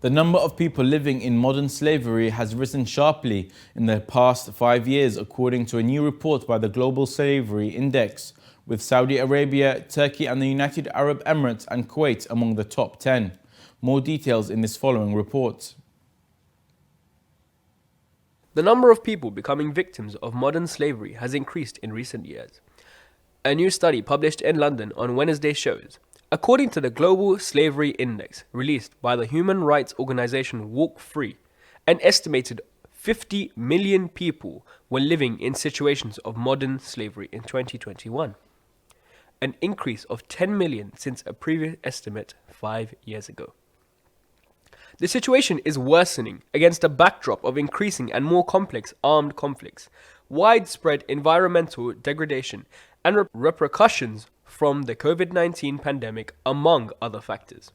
The number of people living in modern slavery has risen sharply in the past 5 years, according to a new report by the Global Slavery Index, with Saudi Arabia, Turkey and the United Arab Emirates and Kuwait among the top 10. More details in this following report. The number of people becoming victims of modern slavery has increased in recent years. A new study published in London on Wednesday shows, according to the Global Slavery Index released by the human rights organization Walk Free, an estimated 50 million people were living in situations of modern slavery in 2021, an increase of 10 million since a previous estimate 5 years ago. The situation is worsening against a backdrop of increasing and more complex armed conflicts, widespread environmental degradation, and repercussions from the COVID-19 pandemic, among other factors.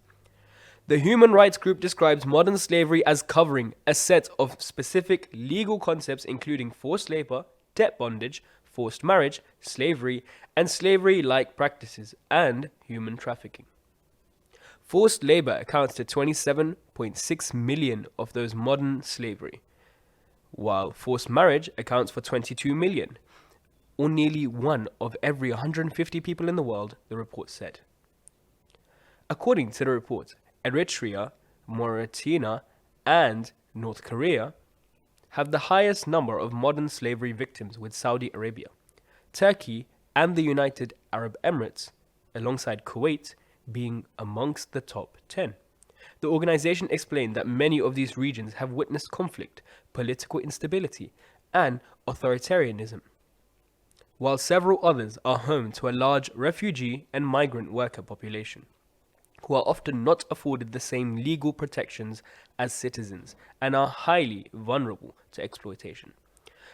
The human rights group describes modern slavery as covering a set of specific legal concepts including forced labor, debt bondage, forced marriage, slavery, and slavery-like practices, and human trafficking. Forced labor accounts to 27.6 million of those modern slavery, while forced marriage accounts for 22 million, or nearly 1 of every 150 people in the world, the report said. According to the report, Eritrea, Mauritania, and North Korea have the highest number of modern slavery victims, with Saudi Arabia, Turkey, and the United Arab Emirates, alongside Kuwait, being amongst the top 10. The organization explained that many of these regions have witnessed conflict, political instability, and authoritarianism, while several others are home to a large refugee and migrant worker population, who are often not afforded the same legal protections as citizens and are highly vulnerable to exploitation.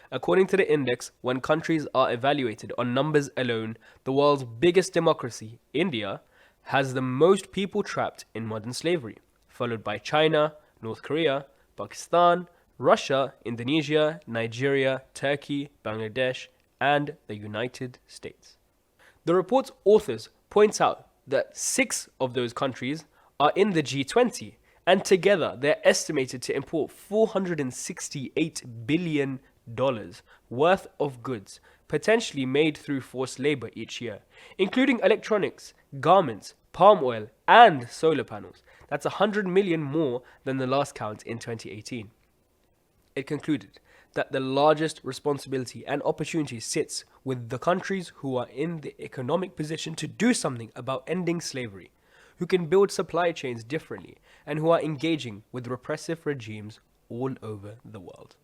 According to the index, when countries are evaluated on numbers alone, the world's biggest democracy, India, has the most people trapped in modern slavery, followed by China, North Korea, Pakistan, Russia, Indonesia, Nigeria, Turkey, Bangladesh, and the United States. The report's authors point out that 6 of those countries are in the G20, and together they're estimated to import $468 billion worth of goods, potentially made through forced labor each year, including electronics, garments, palm oil, and solar panels. That's 100 million more than the last count in 2018. It concluded that the largest responsibility and opportunity sits with the countries who are in the economic position to do something about ending slavery, who can build supply chains differently, and who are engaging with repressive regimes all over the world.